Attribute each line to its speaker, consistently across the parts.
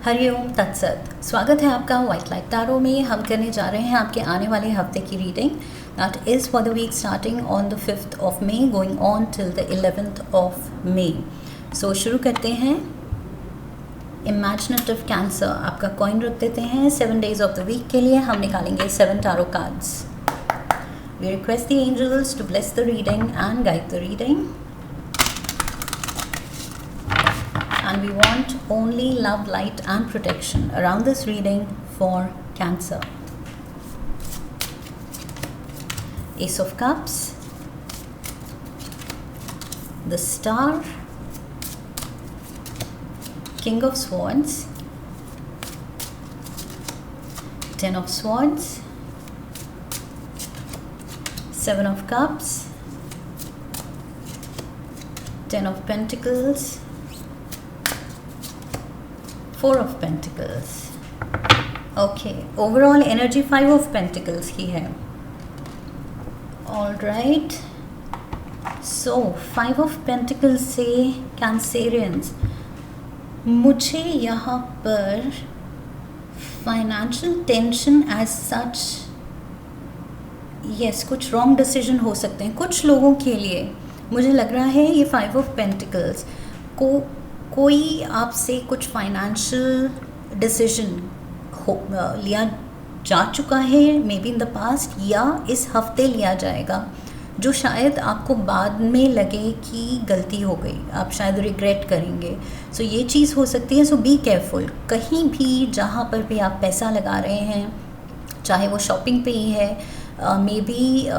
Speaker 1: हरिओम तत्सत। स्वागत है आपका वाइट लाइट टैरो में। हम करने जा रहे हैं आपके आने वाले हफ्ते की reading. That is for the week starting on the 5th of May going on till the 11th of May। So शुरू करते हैं। इमेजिनेटिव कैंसर, आपका कॉइन रख देते हैं 7 days ऑफ द वीक के लिए। हम निकालेंगे 7 tarot cards. We request the angels to bless the reading and guide the reading. And we want only love, light and protection around this reading for Cancer. Ace of Cups, the Star, King of Swords, Ten of Swords, Seven of Cups, Ten of Pentacles, Four of Pentacles. Okay, overall energy 5 of Pentacles की है. All right. So 5 of Pentacles से Cancerians, मुझे यहाँ पर financial tension as such, yes, कुछ wrong decision हो सकते हैं कुछ लोगों के लिए। मुझे लग रहा है ये 5 of Pentacles को कोई आपसे कुछ फाइनेंशियल डिसीजन लिया जा चुका है, may be in the past, या इस हफ्ते लिया जाएगा, जो शायद आपको बाद में लगे कि गलती हो गई, आप शायद रिग्रेट करेंगे। सो ये चीज़ हो सकती है। सो बी केयरफुल। कहीं भी जहाँ पर भी आप पैसा लगा रहे हैं, चाहे वो शॉपिंग पे ही है, मे बी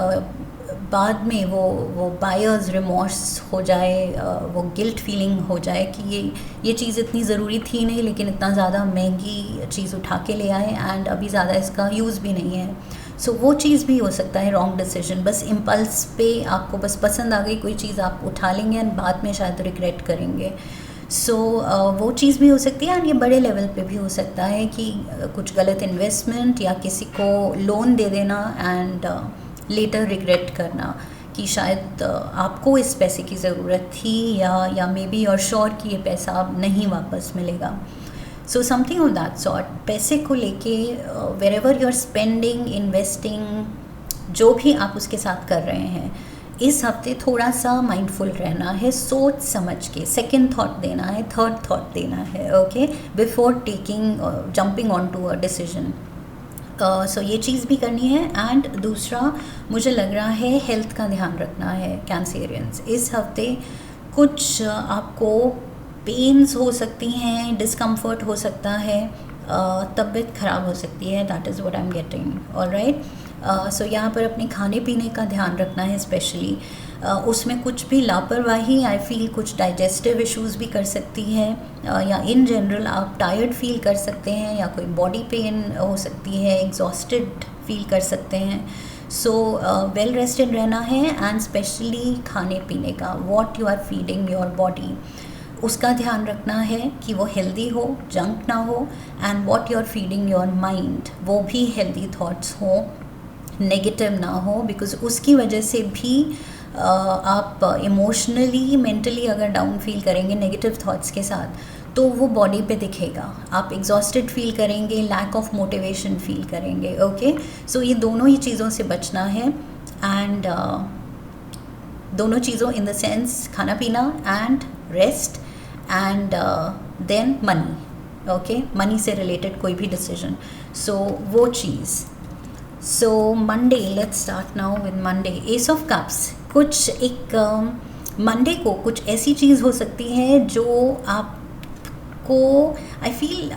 Speaker 1: बाद में वो बायर्स रिमोर्स हो जाए, वो गिल्ट फीलिंग हो जाए कि ये चीज़ इतनी ज़रूरी थी नहीं, लेकिन इतना ज़्यादा महंगी चीज़ उठा के ले आए एंड अभी ज़्यादा इसका यूज़ भी नहीं है। सो वो चीज़ भी हो सकता है रॉन्ग डिसीजन। बस इम्पल्स पे आपको बस पसंद आ गई कोई चीज़, आप उठा लेंगे एंड बाद में शायद रिग्रेट करेंगे। सो वो चीज़ भी हो सकती है। एंड ये बड़े लेवल पे भी हो सकता है कि कुछ गलत इन्वेस्टमेंट या किसी को लोन दे देना एंड लेटर रिग्रेट करना कि शायद आपको इस पैसे की ज़रूरत थी, या मे बी और श्योर कि ये पैसा अब नहीं वापस मिलेगा। So something of that sort. पैसे को लेके wherever you are spending, investing, जो भी आप उसके साथ कर रहे हैं, इस हफ्ते थोड़ा सा माइंडफुल रहना है, सोच समझ के सेकेंड थॉट देना है, थर्ड थॉट देना है, okay, before taking jumping on to a decision. So ये चीज़ भी करनी है। एंड दूसरा, मुझे लग रहा है हेल्थ का ध्यान रखना है कैंसेरियंस। इस हफ्ते कुछ आपको पेन्स हो सकती हैं, डिस्कम्फर्ट हो सकता है, तबीयत ख़राब हो सकती है। That is what I am getting. Alright. So यहाँ पर अपने खाने पीने का ध्यान रखना है स्पेशली। उसमें कुछ भी लापरवाही, आई फील कुछ डाइजेस्टिव इश्यूज़ भी कर सकती है, या इन जनरल आप टायर्ड फील कर सकते हैं, या कोई बॉडी पेन हो सकती है, एग्जॉस्टेड फील कर सकते हैं। सो वेल रेस्टेड रहना है एंड स्पेशली खाने पीने का, what you are feeding your body, उसका ध्यान रखना है कि वो हेल्दी हो, जंक ना हो, and what you are feeding your mind, वो भी हेल्दी थॉट्स हो, नेगेटिव ना हो, बिकॉज उसकी वजह से भी आप इमोशनली, मेंटली अगर डाउन फील करेंगे नेगेटिव थॉट्स के साथ, तो वो बॉडी पे दिखेगा। आप एग्जॉस्टेड फील करेंगे, लैक ऑफ मोटिवेशन फील करेंगे। ओके, सो ये दोनों ही चीज़ों से बचना है। एंड दोनों चीज़ों इन द सेंस खाना पीना and rest and then money. Okay, money से रिलेटेड कोई भी डिसीजन, सो वो चीज़। So Monday, let's start now with Monday. Ace of cups, कुछ एक मंडे को कुछ ऐसी चीज़ हो सकती है जो आपको, आई फील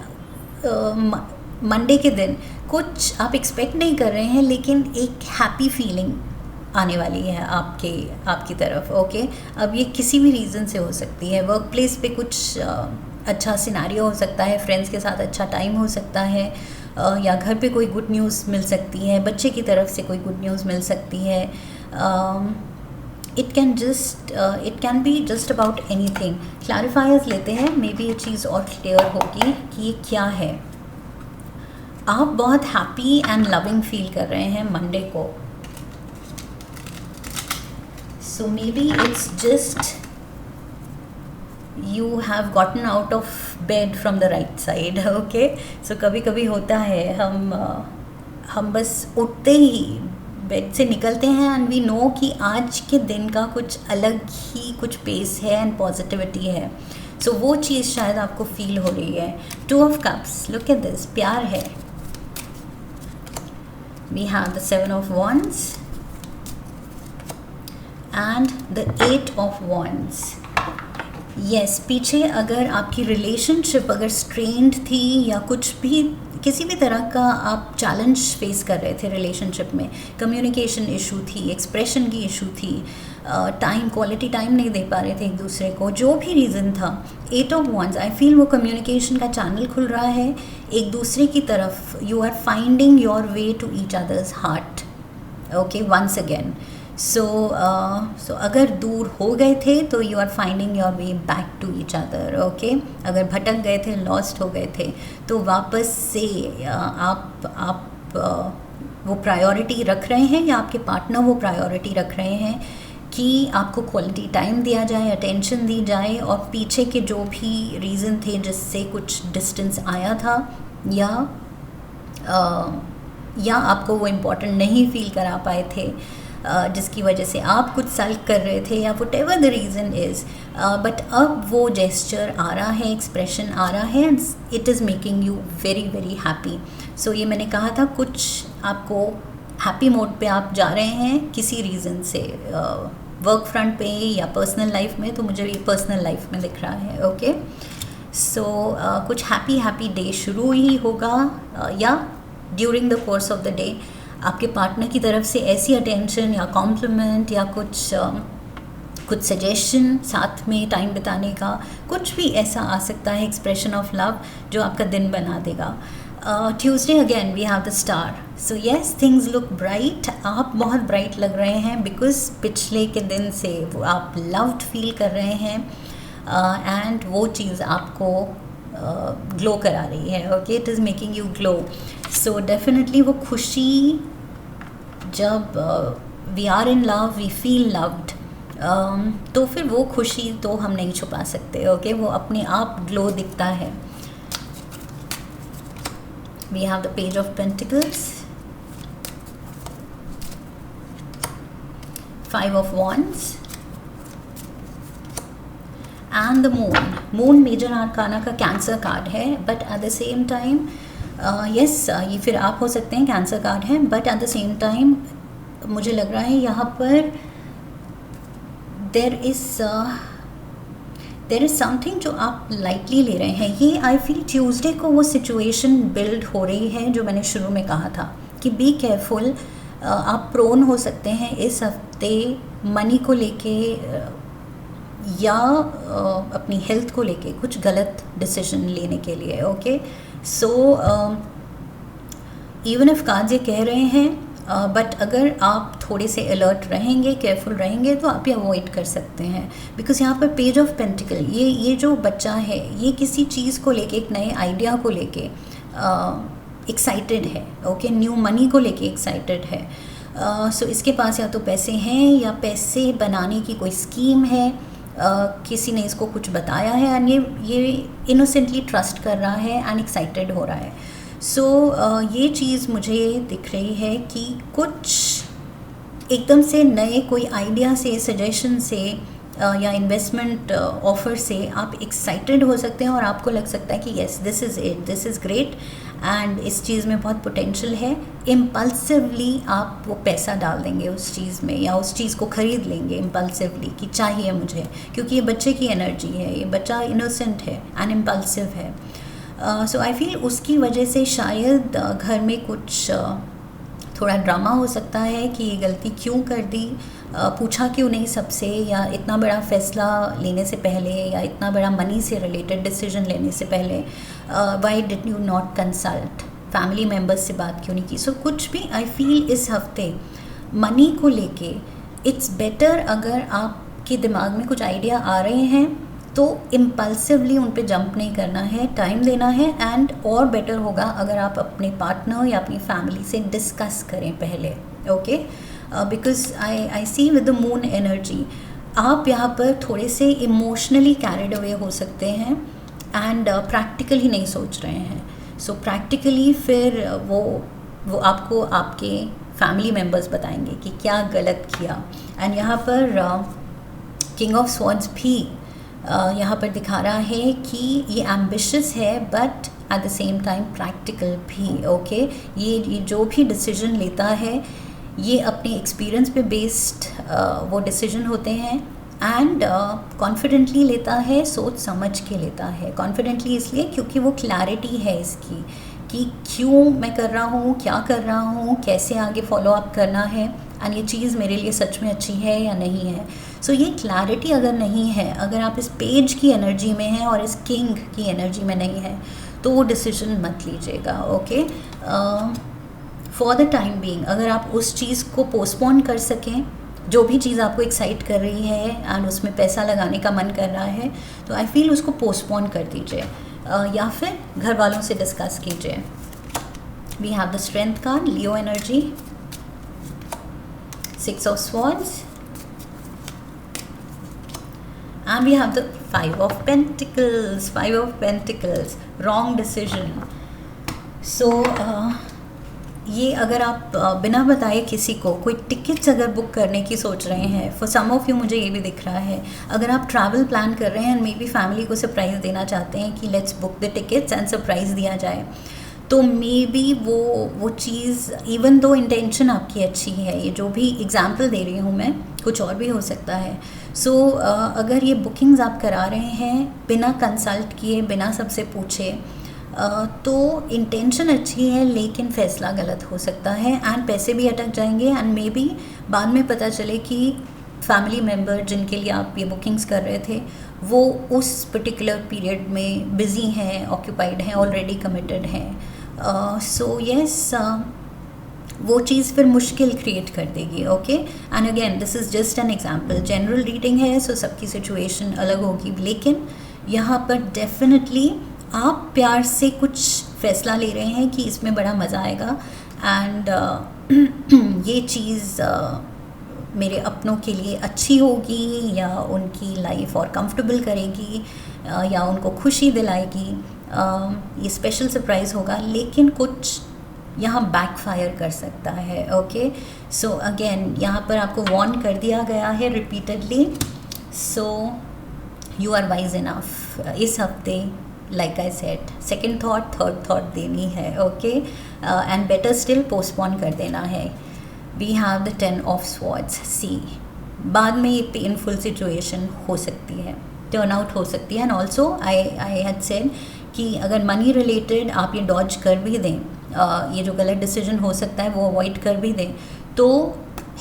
Speaker 1: मंडे के दिन कुछ आप एक्सपेक्ट नहीं कर रहे हैं, लेकिन एक हैप्पी फीलिंग आने वाली है आपकी तरफ। ओके, अब ये किसी भी रीज़न से हो सकती है। वर्क प्लेस पे कुछ अच्छा सिनेरियो हो सकता है, फ्रेंड्स के साथ अच्छा टाइम हो सकता है, या घर पे कोई गुड न्यूज़ मिल सकती है, बच्चे की तरफ से कोई गुड न्यूज़ मिल सकती है। It can be just about anything. Clarifiers लेते हैं, मे बी ये चीज़ और क्लियर होगी कि ये क्या है। आप बहुत हैप्पी एंड लविंग फील कर रहे हैं मंडे को। So maybe it's just you have gotten out of bed from the right side. Okay, so कभी कभी होता है हम बस उठते ही बेड से निकलते हैं एंड वी नो कि आज के दिन का कुछ अलग ही कुछ पेस है एंड पॉजिटिविटी है. सो वो चीज़ शायद आपको फील हो रही है. 2 of Cups, look at this, प्यार है. We have the 7 of Wands and the 8 of Wands. Yes, पीछे अगर आपकी रिलेशनशिप अगर स्ट्रेन्ड थी या कुछ भी किसी भी तरह का आप चैलेंज फेस कर रहे थे रिलेशनशिप में, कम्युनिकेशन इशू थी, एक्सप्रेशन की इशू थी, टाइम, क्वालिटी टाइम नहीं दे पा रहे थे एक दूसरे को, जो भी रीज़न था, 8 of Wands, आई फील वो कम्युनिकेशन का चैनल खुल रहा है एक दूसरे की तरफ. You are finding your way to each other's heart. Okay, once again. So अगर दूर हो गए थे तो you are finding your way back to each other. Okay, अगर भटक गए थे, लॉस्ट हो गए थे, तो वापस से आप वो प्रायोरिटी रख रहे हैं या आपके पार्टनर वो प्रायोरिटी रख रहे हैं कि आपको क्वालिटी टाइम दिया जाए, अटेंशन दी जाए, और पीछे के जो भी रीज़न थे जिससे कुछ डिस्टेंस आया था या आपको वो इम्पोर्टेंट नहीं फील करा पाए थे, जिसकी वजह से आप कुछ सल्क कर रहे थे, या what ever the reason is, but अब वो जेस्चर आ रहा है, एक्सप्रेशन आ रहा है, and it is making you very very happy. So ये मैंने कहा था, कुछ आपको हैप्पी मोड पे आप जा रहे हैं किसी रीज़न से, वर्क फ्रंट पे या पर्सनल लाइफ में, तो मुझे ये पर्सनल लाइफ में दिख रहा है. ओके, सो कुछ हैप्पी डे शुरू ही होगा, या during the course of the day आपके पार्टनर की तरफ से ऐसी अटेंशन या कॉम्प्लीमेंट या कुछ सजेशन, साथ में टाइम बिताने का कुछ भी ऐसा आ सकता है, एक्सप्रेशन ऑफ लव, जो आपका दिन बना देगा. Tuesday again we have the star. So yes, things look bright. आप बहुत ब्राइट लग रहे हैं बिकॉज पिछले के दिन से वो आप लव्ड फील कर रहे हैं, एंड वो चीज़ आपको ग्लो करा रही है. Okay, it is making you glow. So definitely वो खुशी, जब we are in love, we feel loved, तो फिर वो खुशी तो हम नहीं छुपा सकते. ओके, वो अपने आप ग्लो दिखता है. We have the page of pentacles, 5 of Wands and the moon. Moon major arcana का कैंसर कार्ड है, but at the same time yes, ये फिर आप हो सकते हैं, कैंसर कार्ड है, but at the same time मुझे लग रहा है यहाँ पर देर इज़ समथिंग जो आप लाइटली ले रहे हैं. ये आई फील ट्यूसडे को वो सिचुएशन बिल्ड हो रही है जो मैंने शुरू में कहा था कि बी केयरफुल. आप प्रोन हो सकते हैं इस हफ्ते मनी को लेके या अपनी हेल्थ को लेके कुछ गलत डिसीजन लेने के लिए. Okay, so even if cards ये कह रहे हैं, बट अगर आप थोड़े से अलर्ट रहेंगे, केयरफुल रहेंगे, तो आप ये अवॉइड कर सकते हैं. बिकॉज यहाँ पर पेज ऑफ पेंटिकल, ये जो बच्चा है, ये किसी चीज़ को लेके, एक नए आइडिया को लेके एक्साइटेड है. ओके, न्यू मनी को लेके एक्साइटेड है. सो इसके पास या तो पैसे हैं या पैसे बनाने की कोई स्कीम है, किसी ने इसको कुछ बताया है, एंड ये इनोसेंटली ट्रस्ट कर रहा है एंड एक्साइटेड हो रहा है. सो ये चीज़ मुझे दिख रही है कि कुछ एकदम से नए कोई आइडिया से, सजेशन से या इन्वेस्टमेंट ऑफर से आप एक्साइटेड हो सकते हैं, और आपको लग सकता है कि yes, this is it, this is great, and इस चीज़ में बहुत पोटेंशियल है. इम्पल्सिवली आप वो पैसा डाल देंगे उस चीज़ में, या उस चीज़ को ख़रीद लेंगे इम्पल्सिवली कि चाहिए मुझे, क्योंकि ये बच्चे की एनर्जी है, ये बच्चा इनोसेंट है एंड इम्पल्सिव है. सो आई फील उसकी वजह से शायद घर में कुछ थोड़ा ड्रामा हो सकता है कि ये गलती क्यों कर दी, पूछा क्यों नहीं सबसे, या इतना बड़ा फ़ैसला लेने से पहले, या इतना बड़ा मनी से रिलेटेड डिसीजन लेने से पहले why did you not consult family members से बात क्यों नहीं की. सो कुछ भी आई फील इस हफ्ते मनी को लेके इट्स बेटर, अगर आपके दिमाग में कुछ आइडिया आ रहे हैं तो इम्पल्सिवली उन पे जंप नहीं करना है, टाइम देना है. एंड और बेटर होगा अगर आप अपने पार्टनर या अपनी फैमिली से डिस्कस करें पहले. Okay, because I see with the moon energy आप यहाँ पर थोड़े से इमोशनली कैरिड अवे हो सकते हैं एंड प्रैक्टिकली नहीं सोच रहे हैं. सो प्रैक्टिकली फिर वो आपको आपके फैमिली मेम्बर्स बताएंगे कि क्या गलत किया. एंड यहाँ पर किंग ऑफ स्वॉर्ड्स भी यहाँ पर दिखा रहा है कि ये एम्बिशियस है but at the same time practical भी. ओके, ये जो भी डिसीजन लेता है ये अपने एक्सपीरियंस पे बेस्ड वो डिसीजन होते हैं एंड कॉन्फिडेंटली लेता है, सोच समझ के लेता है. कॉन्फिडेंटली इसलिए क्योंकि वो क्लैरिटी है इसकी कि क्यों मैं कर रहा हूँ, क्या कर रहा हूँ, कैसे आगे फॉलो अप करना है एंड ये चीज़ मेरे लिए सच में अच्छी है या नहीं है. सो ये क्लैरिटी अगर नहीं है, अगर आप इस पेज की एनर्जी में हैं और इस किंग की एनर्जी में नहीं है तो वो डिसीजन मत लीजिएगा. Okay, for the time being अगर आप उस चीज़ को पोस्टपोन कर सकें, जो भी चीज़ आपको एक्साइट कर रही है एंड उसमें पैसा लगाने का मन कर रहा है, तो आई फील उसको पोस्टपोन कर दीजिए या फिर घर वालों से डिस्कस कीजिए. We have the strength card, Leo energy, 6 of swords, and we have the 5 of pentacles. 5 of pentacles, wrong decision. So ये अगर आप बिना बताए किसी को कोई टिकट्स अगर बुक करने की सोच रहे हैं, फॉर सम ऑफ यू मुझे ये भी दिख रहा है, अगर आप ट्रैवल प्लान कर रहे हैं एंड मे बी फैमिली को सरप्राइज़ देना चाहते हैं कि let's book the tickets and surprise दिया जाए, तो मे बी वो चीज़ इवन दो इंटेंशन आपकी अच्छी है, ये जो भी एग्जाम्पल दे रही हूँ मैं, कुछ और भी हो सकता है. सो अगर ये बुकिंग्स आप करा रहे हैं बिना कंसल्ट किए, बिना सबसे पूछे, तो इंटेंशन अच्छी है लेकिन फ़ैसला गलत हो सकता है एंड पैसे भी अटक जाएंगे एंड मे बी बाद में पता चले कि फैमिली मेम्बर जिनके लिए आप ये बुकिंग्स कर रहे थे वो उस पर्टिकुलर पीरियड में बिज़ी हैं, ऑक्यूपाइड हैं, ऑलरेडी कमिटेड हैं. सो येस, वो चीज़ फिर मुश्किल क्रिएट कर देगी. Okay, and again this is just an example, general reading है, सो सबकी सिचुएशन अलग होगी, लेकिन यहाँ पर डेफिनेटली आप प्यार से कुछ फ़ैसला ले रहे हैं कि इसमें बड़ा मज़ा आएगा एंड ये चीज़ मेरे अपनों के लिए अच्छी होगी या उनकी लाइफ और कंफर्टेबल करेगी या उनको खुशी दिलाएगी. ये स्पेशल सरप्राइज़ होगा लेकिन कुछ यहाँ बैकफायर कर सकता है. ओके, सो अगेन यहाँ पर आपको वार्न कर दिया गया है repeatedly. So you are wise enough. इस हफ्ते like I said second thought, third thought देनी है. Okay, and better still postpone कर देना है. We have the 10 of swords. See बाद में ये पेनफुल सिचुएशन हो सकती है, टर्न आउट हो सकती है. And also I had said कि अगर मनी रिलेटेड आप ये डॉज कर भी दें, ये जो गलत डिसीजन हो सकता है वो अवॉइड कर भी दें, तो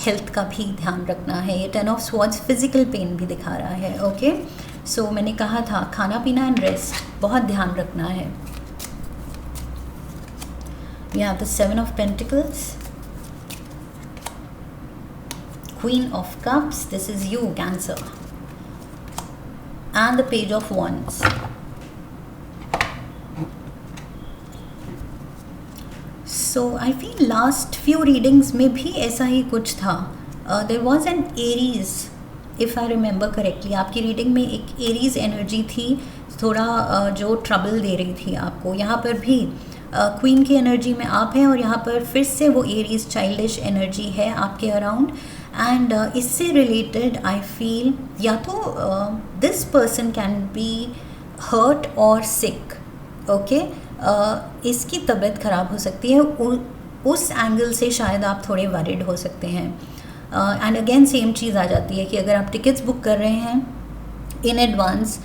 Speaker 1: हेल्थ का भी ध्यान रखना है. ये 10 of swords फिजिकल पेन भी दिखा रहा है. ओके, सो मैंने कहा था खाना पीना एंड रेस्ट बहुत ध्यान रखना है. We have the 7 of pentacles, Queen of Cups, this is you, Cancer, and the Page of Wands. So I feel last few readings में भी ऐसा ही कुछ था. There was an Aries, if I remember correctly. आपकी reading में एक Aries energy थी, थोड़ा जो ट्रबल दे रही थी आपको. यहाँ पर भी क्वीन की एनर्जी में आप हैं और यहाँ पर फिर से वो एरीज चाइल्डिश एनर्जी है आपके अराउंड. एंड इससे रिलेटेड आई फील या तो this person can be hurt और सिक. ओके, इसकी तबीयत ख़राब हो सकती है, उस एंगल से शायद आप थोड़े वरीड हो सकते हैं. एंड अगेन सेम चीज़ आ जाती है कि अगर आप टिकट्स बुक कर रहे हैं इन एडवांस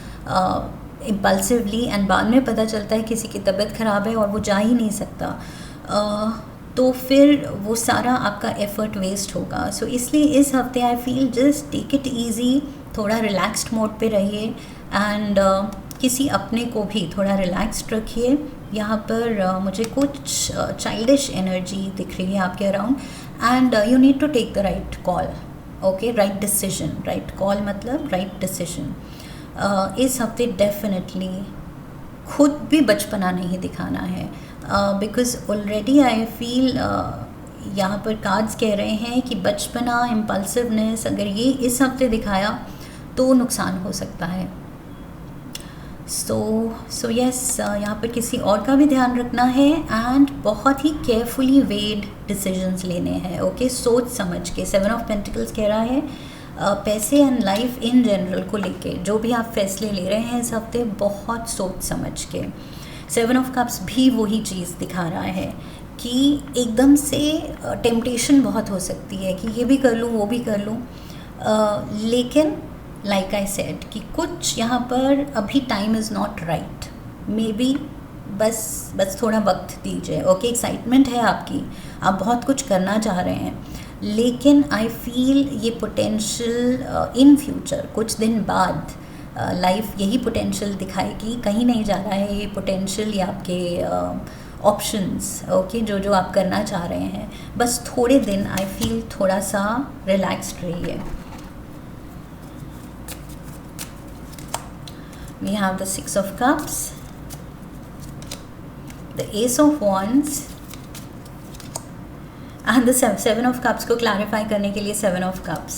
Speaker 1: इम्पल्सिवली एंड बाद में पता चलता है किसी की तबीयत ख़राब है और वो जा ही नहीं सकता, तो फिर वो सारा आपका एफ़र्ट वेस्ट होगा. सो इसलिए इस हफ्ते I feel just take it easy, थोड़ा रिलैक्स्ड मोड पे रहिए एंड किसी अपने को भी थोड़ा रिलैक्स्ड रखिए. यहाँ पर मुझे कुछ चाइल्डिश एनर्जी दिख रही है आपके around and you need to take the right call. Okay, right decision, right call मतलब राइट डिसीजन. इस हफ्ते डेफिनेटली खुद भी बचपना नहीं दिखाना है बिकॉज़ ऑलरेडी आई फील यहाँ पर कार्ड्स कह रहे हैं कि बचपना, इम्पल्सिवनेस अगर ये इस हफ्ते दिखाया तो नुकसान हो सकता है। सो यस, यहाँ पर किसी और का भी ध्यान रखना है एंड बहुत ही केयरफुली वेड डिसीजंस लेने हैं। ओके, सोच समझ के। 7 ऑफ पेंटिकल्स कह रहा है पैसे एंड लाइफ इन जनरल को लेके जो भी आप फैसले ले रहे हैं इस हफ्ते, बहुत सोच समझ के। 7 ऑफ कप्स भी वही चीज़ दिखा रहा है कि एकदम से टेम्पटेशन बहुत हो सकती है कि ये भी कर लूँ वो भी कर लूँ, लेकिन लाइक आई सेड कि कुछ यहाँ पर अभी time is not right, may be बस थोड़ा वक्त दीजिए। ओके, एक्साइटमेंट है आपकी, आप बहुत कुछ करना चाह रहे हैं, लेकिन आई फील ये पोटेंशियल इन फ्यूचर कुछ दिन बाद लाइफ यही पोटेंशियल दिखाएगी, कहीं नहीं जा रहा है ये पोटेंशियल या आपके ऑप्शंस। ओके, जो आप करना चाह रहे हैं, बस थोड़े दिन आई फील थोड़ा सा रिलैक्स्ड रहिए। We have the 6 of Cups, the Ace of Wands and the 7 of Cups को क्लैरिफाई करने के लिए 7 of Cups।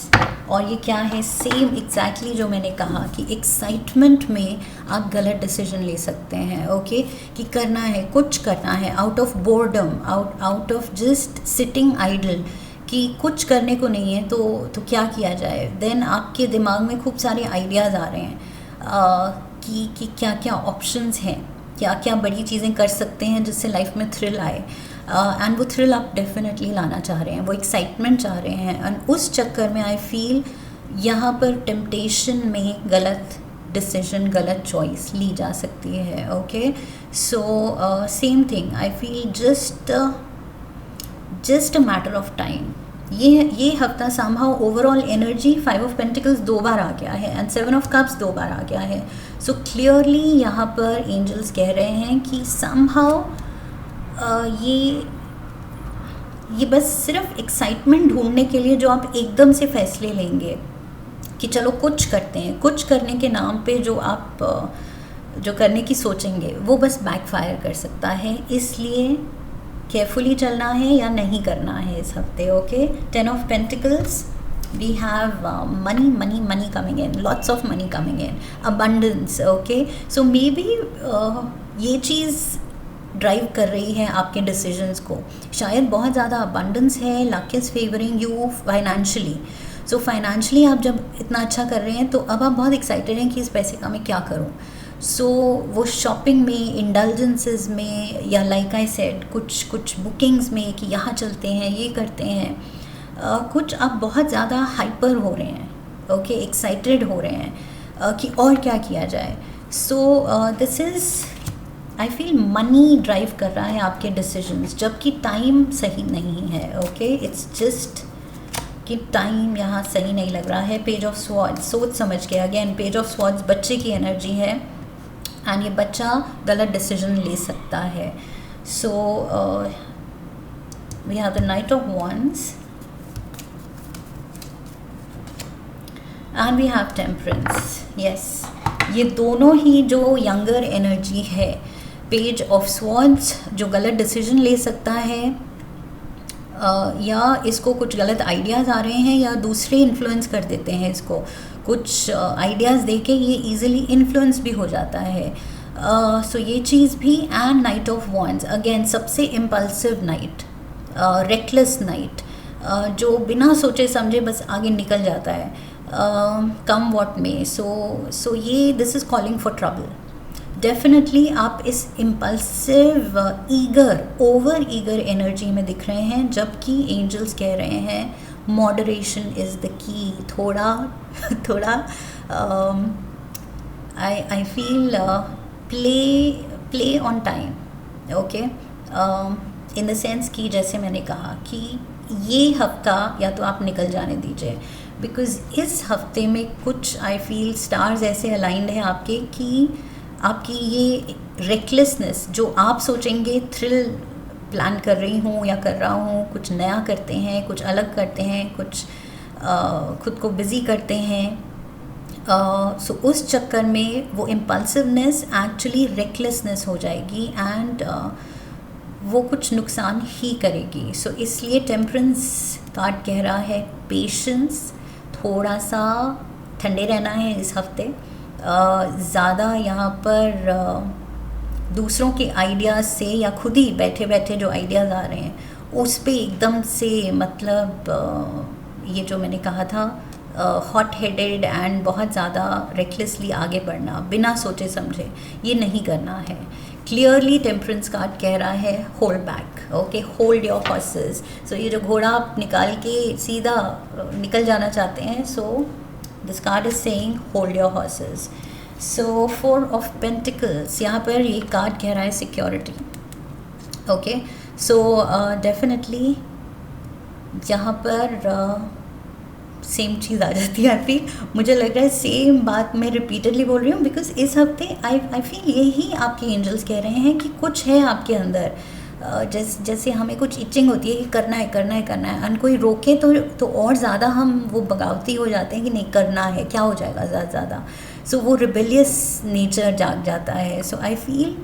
Speaker 1: और ये क्या है? सेम एग्जैक्टली जो मैंने कहा कि एक्साइटमेंट में आप गलत डिसीजन ले सकते हैं। ओके, कि करना है, कुछ करना है, out of boredom, out of just sitting idle, कि कुछ करने को नहीं है तो क्या किया जाए। देन आपके दिमाग में खूब सारे आइडियाज़ आ रहे हैं कि क्या क्या ऑप्शंस हैं, क्या क्या बड़ी चीज़ें कर सकते हैं जिससे लाइफ में थ्रिल आए, एंड वो थ्रिल आप डेफिनेटली लाना चाह रहे हैं, वो एक्साइटमेंट चाह रहे हैं, एंड उस चक्कर में आई फील यहाँ पर टेम्पटेशन में गलत डिसीजन, गलत चॉइस ली जा सकती है। Okay, so same thing I feel just a matter of time. ये हफ्ता somehow overall energy 5 of pentacles 2 बार आ गया है एंड 7 ऑफ कप्स 2 बार आ गया है। सो क्लियरली यहाँ पर एंजल्स कह रहे हैं कि समहाउ ये बस सिर्फ एक्साइटमेंट ढूंढने के लिए जो आप एकदम से फैसले लेंगे कि चलो कुछ करते हैं, कुछ करने के नाम पे जो आप जो करने की सोचेंगे वो बस बैकफायर कर सकता है, इसलिए केयरफुली चलना है या नहीं करना है इस हफ्ते। Okay, 10 of pentacles, we have money coming in, lots of money coming in, abundance. Okay, so maybe ये चीज़ ड्राइव कर रही है आपके डिसीजंस को, शायद बहुत ज़्यादा अबंडेंस है, luck is favouring you financially. So financially आप जब इतना अच्छा कर रहे हैं तो अब आप बहुत एक्साइटेड हैं कि इस पैसे का मैं क्या करूं। सो वो शॉपिंग में, इंडल्जेंसेस में, या लाइक आई सेड कुछ बुकिंग्स में कि यहाँ चलते हैं, ये करते हैं, कुछ आप बहुत ज़्यादा हाइपर हो रहे हैं। ओके, एक्साइटेड हो रहे हैं कि और क्या किया जाए। So this is I feel money drive कर रहा है आपके डिसीजंस, जबकि टाइम सही नहीं है। ओके, इट्स जस्ट कि टाइम यहाँ सही नहीं लग रहा है। पेज ऑफ स्वॉर्ड्स, सोच समझ के, अगेन पेज ऑफ स्वॉर्ड्स बच्चे की एनर्जी है एंड ये बच्चा गलत डिसीजन ले सकता है। So we have the knight of wands and we have temperance. Yes, ये दोनों ही जो यंगर एनर्जी है, पेज ऑफ स्वॉर्ड्स जो गलत डिसीजन ले सकता है, या इसको कुछ गलत आइडियाज़ आ रहे हैं या दूसरे इन्फ्लुएंस कर देते हैं इसको, कुछ आइडियाज़ देके ये इजीली इन्फ्लुएंस भी हो जाता है। सो ये चीज़ भी। And night of wands, again सबसे इम्पल्सिव नाइट, रेकलेस नाइट, जो बिना सोचे समझे बस आगे निकल जाता है, कम वॉट में। सो ये this is calling for trouble. Definitely आप इस impulsive, eager, over eager energy में दिख रहे हैं, जबकि एंजल्स कह रहे हैं मॉडरेशन इज़ द की। थोड़ा I feel play on time. Okay, in the sense कि जैसे मैंने कहा कि ये हफ्ता या तो आप निकल जाने दीजिए, बिकॉज़ इस हफ्ते में कुछ आई फील स्टार्स ऐसे अलाइंड हैं आपके कि आपकी ये रेकलेसनेस, जो आप सोचेंगे थ्रिल प्लान कर रही हूँ या कर रहा हूँ, कुछ नया करते हैं, कुछ अलग करते हैं, कुछ खुद को बिज़ी करते हैं, सो उस चक्कर में वो इम्पल्सिवनेस एक्चुअली रेकलेसनेस हो जाएगी एंड वो कुछ नुकसान ही करेगी। सो इसलिए टेम्परेंस कार्ड कह रहा है पेशेंस, थोड़ा सा ठंडे रहना है इस हफ्ते। ज़्यादा यहाँ पर दूसरों के आइडियाज़ से या खुद ही बैठे बैठे जो आइडियाज़ आ रहे हैं उस पे एकदम से मतलब ये जो मैंने कहा था हॉट हेडेड एंड बहुत ज़्यादा रेकलेसली आगे बढ़ना बिना सोचे समझे, ये नहीं करना है। क्लियरली टेम्परेंस कार्ड कह रहा है hold back, okay, hold your horses. So ये जो घोड़ा आप निकाल के सीधा निकल जाना चाहते हैं, so this card is saying hold your horses. So 4 of pentacles, यहाँ पर ये कार्ड कह रहा है सिक्योरिटी, ओके। सो डेफिनेटली यहाँ पर सेम चीज़ आ जाती है। फिर मुझे लग रहा है सेम बात मैं रिपीटेडली बोल रही हूँ, बिकॉज इस हफ्ते आई फील यही आपके एंजल्स कह रहे हैं कि कुछ है आपके अंदर, जैसे हमें कुछ इचिंग होती है कि करना है करना है करना है, और कोई रोके तो और ज़्यादा हम वो बगावती हो जाते हैं कि नहीं करना है, क्या हो जाएगा ज़्यादा। सो वो रिबेलियस नेचर जाग जाता है। सो आई फील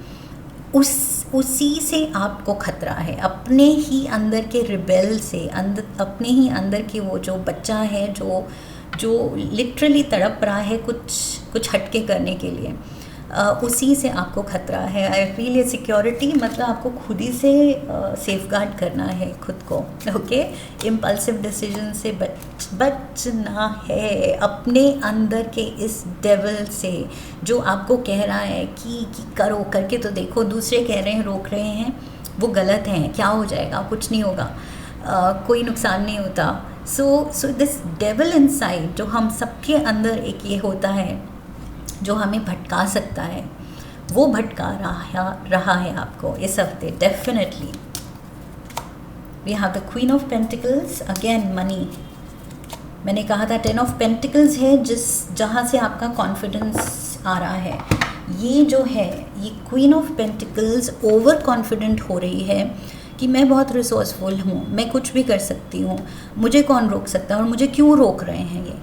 Speaker 1: उसी से आपको खतरा है, अपने ही अंदर के रिबेल से, अपने ही अंदर के वो जो बच्चा है जो लिटरली तड़प रहा है कुछ हटके करने के लिए, उसी से आपको खतरा है। आई फील ये सिक्योरिटी मतलब आपको खुद ही से सेफगार्ड करना है खुद को, ओके। इम्पल्सिव डिसीजन से बचना है, अपने अंदर के इस डेविल से जो आपको कह रहा है कि करो, करके तो देखो, दूसरे कह रहे हैं, रोक रहे हैं, वो गलत हैं, क्या हो जाएगा, कुछ नहीं होगा, कोई नुकसान नहीं होता। सो दिस डेविल इनसाइड जो हम सबके अंदर एक ये होता है जो हमें भटका सकता है, वो भटका रहा है आपको इस हफ्ते definitely. We have the queen of pentacles, again money. मैंने कहा था 10 ऑफ पेंटिकल्स है जहाँ से आपका कॉन्फिडेंस आ रहा है। ये जो है ये queen of pentacles over confident हो रही है कि मैं बहुत रिसोर्सफुल हूँ, मैं कुछ भी कर सकती हूँ, मुझे कौन रोक सकता है, और मुझे क्यों रोक रहे हैं, ये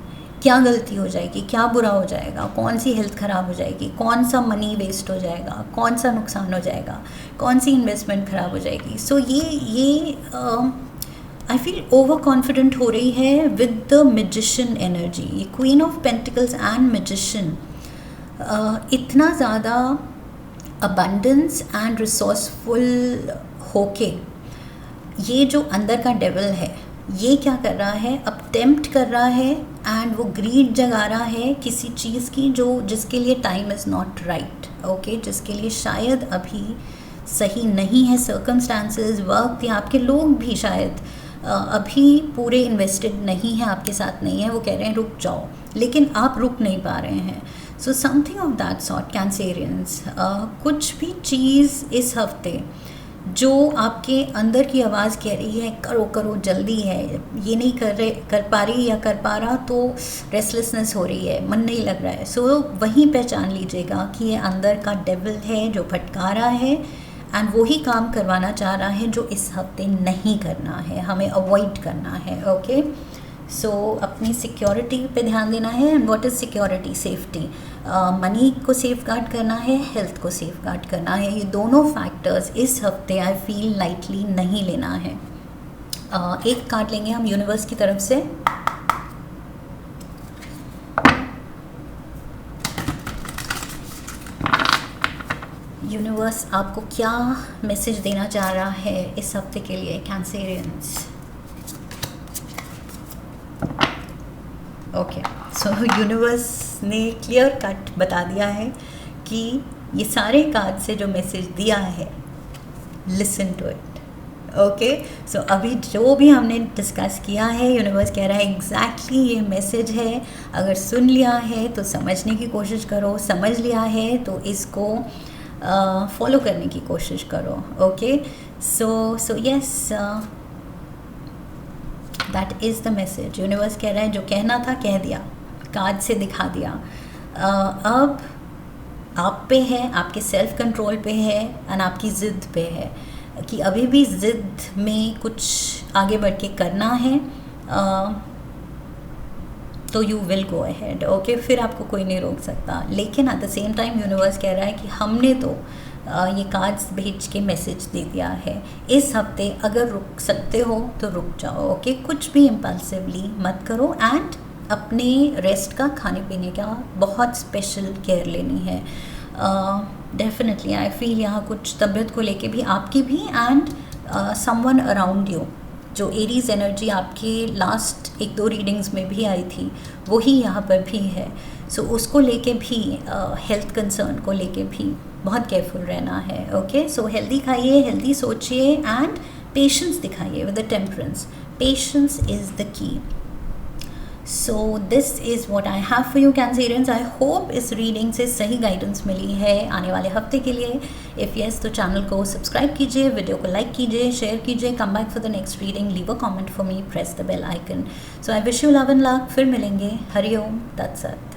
Speaker 1: क्या गलती हो जाएगी, क्या बुरा हो जाएगा, कौन सी हेल्थ ख़राब हो जाएगी, कौन सा मनी वेस्ट हो जाएगा, कौन सा नुकसान हो जाएगा, कौन सी इन्वेस्टमेंट ख़राब हो जाएगी। सो ये आई फील ओवर कॉन्फिडेंट हो रही है विद द मैजिशियन एनर्जी। ये queen of pentacles and magician इतना ज़्यादा अबंडेंस एंड रिसोर्सफुल होके, ये जो अंदर का डेविल है ये क्या कर रहा है, अब टेम्प्ट कर रहा है एंड वो ग्रीड जगा रहा है किसी चीज़ की जिसके लिए time is not right, okay, जिसके लिए शायद अभी सही नहीं है सर्कमस्टांसेस, वक्त, या आपके लोग भी शायद अभी पूरे इन्वेस्टेड नहीं है, आपके साथ नहीं है, वो कह रहे हैं रुक जाओ, लेकिन आप रुक नहीं पा रहे हैं। सो something of that sort Cancerians, कुछ भी चीज़ इस हफ्ते जो आपके अंदर की आवाज़ कह रही है करो करो जल्दी है, ये नहीं कर पा रही या कर पा रहा तो रेस्टलेसनेस हो रही है, मन नहीं लग रहा है, सो वहीं पहचान लीजिएगा कि ये अंदर का डेविल है जो भटका रहा है एंड वही काम करवाना चाह रहा है जो इस हफ्ते नहीं करना है, हमें अवॉइड करना है, ओके। सो अपनी सिक्योरिटी पे ध्यान देना है। And what is security? Safety, money को सेफ गार्ड करना है, हेल्थ को सेफ गार्ड करना है। ये दोनों फैक्टर्स इस हफ्ते आई फील लाइटली नहीं लेना है। एक कार्ड लेंगे हम यूनिवर्स की तरफ से। यूनिवर्स आपको क्या मैसेज देना चाह रहा है इस हफ्ते के लिए कैंसेरियंस? ओके, सो यूनिवर्स ने क्लियर कट बता दिया है कि ये सारे कार्ड से जो मैसेज दिया है, लिसन टू इट, ओके। सो अभी जो भी हमने डिस्कस किया है, यूनिवर्स कह रहा है एग्जैक्टली ये मैसेज है। अगर सुन लिया है तो समझने की कोशिश करो, समझ लिया है तो इसको फॉलो करने की कोशिश करो, okay. So yes, that is the message. Universe कह रहा है जो कहना था कह दिया, कार्ड से दिखा दिया। अब आप पे है, आपके सेल्फ कंट्रोल पे है एंड आपकी ज़िद पे है कि अभी भी ज़िद में कुछ आगे बढ़ के करना है, तो you will go ahead, okay. फिर आपको कोई नहीं रोक सकता। लेकिन eight the same time universe कह रहा है कि हमने तो ये कार्ड्स भेज के मैसेज दे दिया है, इस हफ्ते अगर रुक सकते हो तो रुक जाओ, ओके। कुछ भी इम्पल्सिवली मत करो एंड अपने रेस्ट का, खाने पीने का बहुत स्पेशल केयर लेनी है। डेफिनेटली आई फील यहाँ कुछ तबीयत को लेके भी आपकी भी, एंड समवन अराउंड यू, जो एरीज एनर्जी आपकी लास्ट 1-2 रीडिंग्स में भी आई थी वही यहाँ पर भी है। सो उसको लेके भी, हेल्थ कंसर्न को लेके भी बहुत केयरफुल रहना है। ओके, सो हेल्दी खाइए, हेल्दी सोचिए, एंड पेशेंस दिखाइए with the temperance. Patience is the की। So this is what I have for you Cancerians. I hope इस रीडिंग से सही गाइडेंस मिली है आने वाले हफ्ते के लिए। इफ़ येस तो चैनल को सब्सक्राइब कीजिए, वीडियो को लाइक कीजिए, शेयर कीजिए, come back for the next reading, leave a comment for me, press the bell icon. So I wish you love and luck. फिर मिलेंगे। हरि ओम तत्सत।